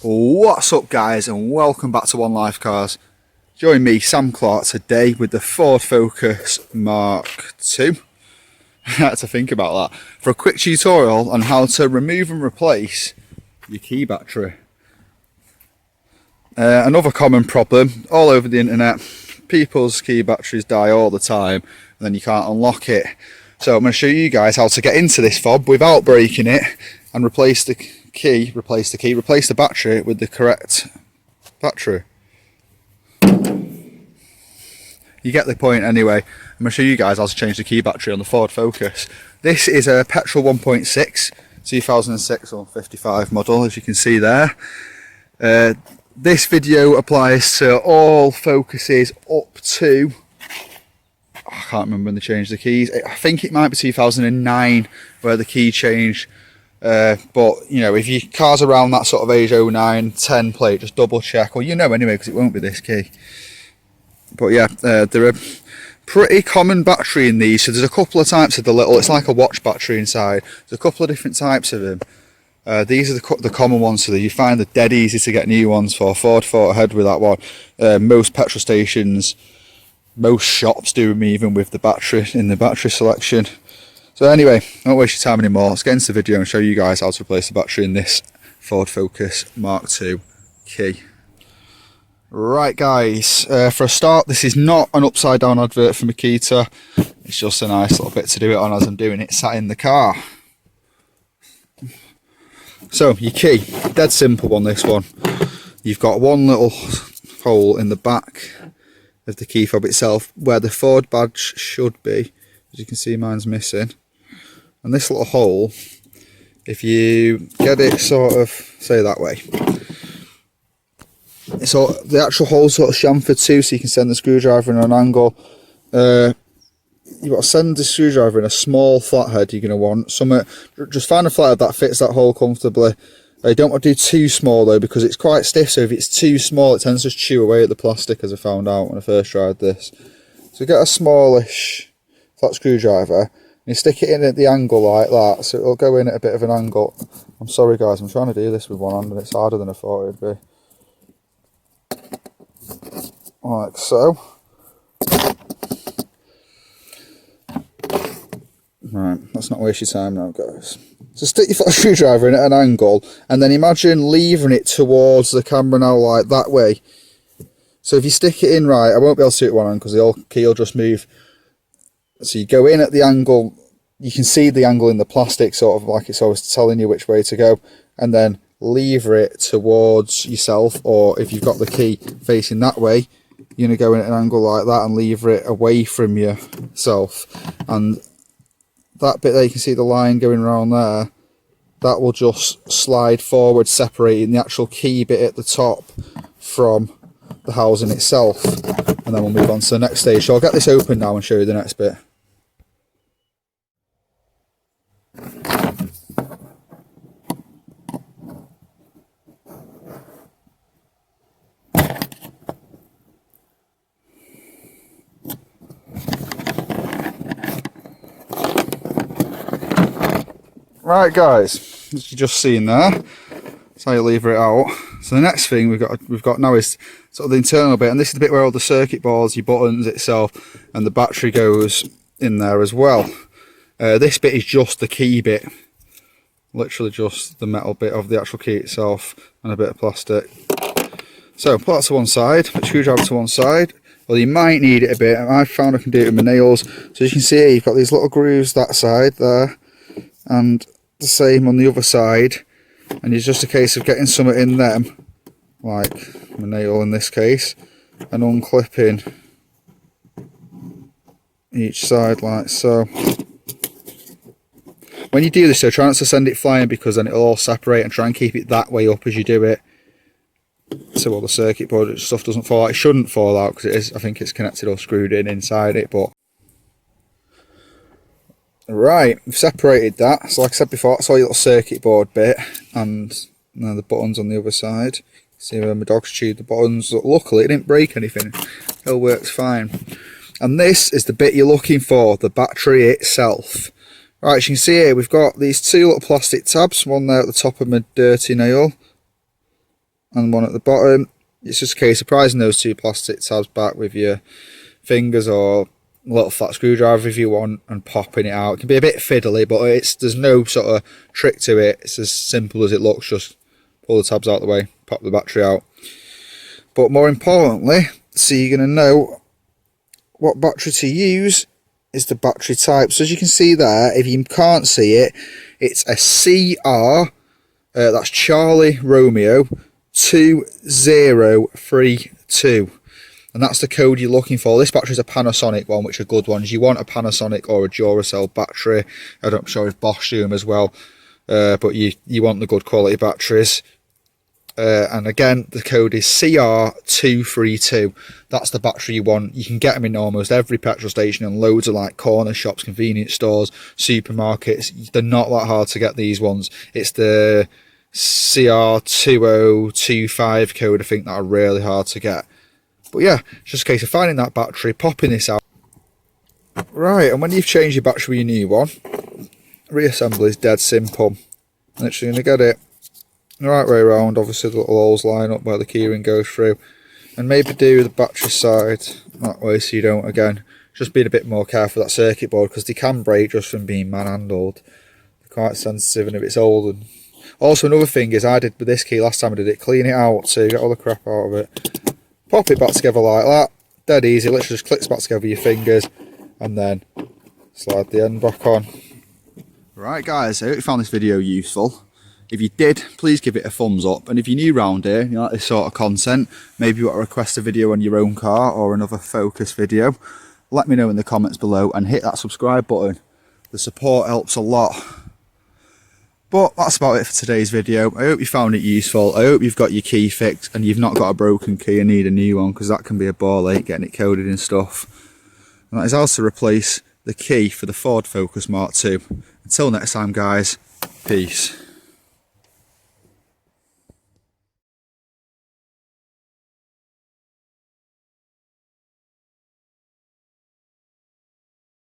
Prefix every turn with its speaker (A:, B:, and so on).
A: What's up guys, and welcome back to One Life Cars. Join me, Sam Clark, today with the Ford Focus Mark II. I had to think about that. For a quick tutorial on how to remove and replace your key battery. Another common problem all over the internet. People's key batteries die all the time and then you can't unlock it. So I'm going to show you guys how to get into this fob without breaking it and replace the battery with the correct battery. You get the point anyway. I'm going to show you guys how to change the key battery on the Ford Focus. This is a petrol 1.6 2006 or 55 model, as you can see there. This video applies to all Focuses up to, I can't remember when they changed the keys. I think it might be 2009 where the key changed. But you know, if your car's around that sort of age, 09, 10 plate, just double check, or you know anyway, because it won't be this key. But yeah, they're a pretty common battery in these. So there's a couple of types of the little, it's like a watch battery inside. There's a couple of different types of them. These are the common ones, so that you find they're dead easy to get new ones for. Ford thought ahead with that one. Most petrol stations, most shops do them even with the battery in the battery selection. So anyway, I won't waste your time anymore. Let's get into the video and show you guys how to replace the battery in this Ford Focus Mark II key. Right guys, for a start, this is not an upside down advert for Makita. It's just a nice little bit to do it on as I'm doing it sat in the car. So your key, dead simple on this one. You've got one little hole in the back of the key fob itself where the Ford badge should be. As you can see, mine's missing. And this little hole, if you get it sort of, say that way, so the actual hole's sort of chamfered too, so you can send the screwdriver in an angle. You've got to send the screwdriver in a small flathead. You're going to want some, just find a flathead that fits that hole comfortably. You don't want to do too small though, because it's quite stiff, so if it's too small it tends to chew away at the plastic, as I found out when I first tried this. So get a smallish flat screwdriver and you stick it in at the angle like that, so it'll go in at a bit of an angle. I'm sorry guys, I'm trying to do this with one hand and it's harder than I thought it'd be. Like so. Right, let's not waste your time now guys. So stick your flat screwdriver in at an angle and then imagine leaving it towards the camera now, like that way. So if you stick it in right, I won't be able to do it one hand because the key will just move. So you go in at the angle, you can see the angle in the plastic, sort of like it's always telling you which way to go, and then lever it towards yourself, or if you've got the key facing that way, you're going to go in at an angle like that and lever it away from yourself. And that bit there, you can see the line going around there, that will just slide forward, separating the actual key bit at the top from the housing itself. And then we'll move on to the next stage. So I'll get this open now and show you the next bit. Right guys, as you've just seen there, that's how you lever it out. So the next thing we've got now is sort of the internal bit, and this is the bit where all the circuit boards, your buttons itself, and the battery goes in there as well. This bit is just the key bit, literally just the metal bit of the actual key itself and a bit of plastic. So put that to one side, put the screwdriver to one side. Well, you might need it a bit, and I found I can do it with my nails. So you can see here, you've got these little grooves that side there, and the same on the other side, and it's just a case of getting something in them, like my nail in this case, and unclipping each side like so. When you do this though, try not to send it flying, because then it'll all separate, and try and keep it that way up as you do it, so all the circuit board stuff doesn't fall out. It shouldn't fall out because it is, I think it's connected or screwed in inside it, but right, we've separated that. So like I said before, that's all your little circuit board bit, and now the buttons on the other side. See where my dog's chewed the buttons. Luckily it didn't break anything, it all works fine. And this is the bit you're looking for, the battery itself. Right, as you can see here, we've got these two little plastic tabs, one there at the top of my dirty nail, and one at the bottom. It's just a case of prizing those two plastic tabs back with your fingers or a little flat screwdriver if you want, and popping it out. It can be a bit fiddly, but there's no sort of trick to it. It's as simple as it looks. Just pull the tabs out of the way, pop the battery out. But more importantly, so you're going to know what battery to use is the battery type. So as you can see there, if you can't see it, it's a CR, that's Charlie Romeo 2032, and that's the code you're looking for. This battery is a Panasonic one, which are good ones. You want a Panasonic or a Duracell battery. I'm sure if Bosch do them as well, but you want the good quality batteries. And again, the code is CR232. That's the battery you want. You can get them in almost every petrol station and loads of like corner shops, convenience stores, supermarkets. They're not that hard to get, these ones. It's the CR2025 code, I think, that are really hard to get. But yeah, it's just a case of finding that battery, popping this out. Right, and when you've changed your battery with your new one, reassembly is dead simple. Literally going to get it the right way around. Obviously the little holes line up where the keyring goes through, and maybe do the battery side that way so you don't, again, just being a bit more careful with that circuit board, because they can break just from being manhandled. They're quite sensitive, and if it's old. And also another thing is, I did with this key last time I did it, clean it out so you get all the crap out of it, pop it back together like that, dead easy. Literally just clicks back together with your fingers and then slide the end back on. Right guys, I hope you found this video useful. If you did, please give it a thumbs up, and if you're new round here, you like this sort of content, maybe you want to request a video on your own car or another focus video, let me know in the comments below, and hit that subscribe button. The support helps a lot. But that's about it for today's video. I hope you found it useful. I hope you've got your key fixed and you've not got a broken key and need a new one, because that can be a ball ache getting it coded and stuff. And that is how to replace the key for the Ford Focus Mark II. Until next time guys, peace.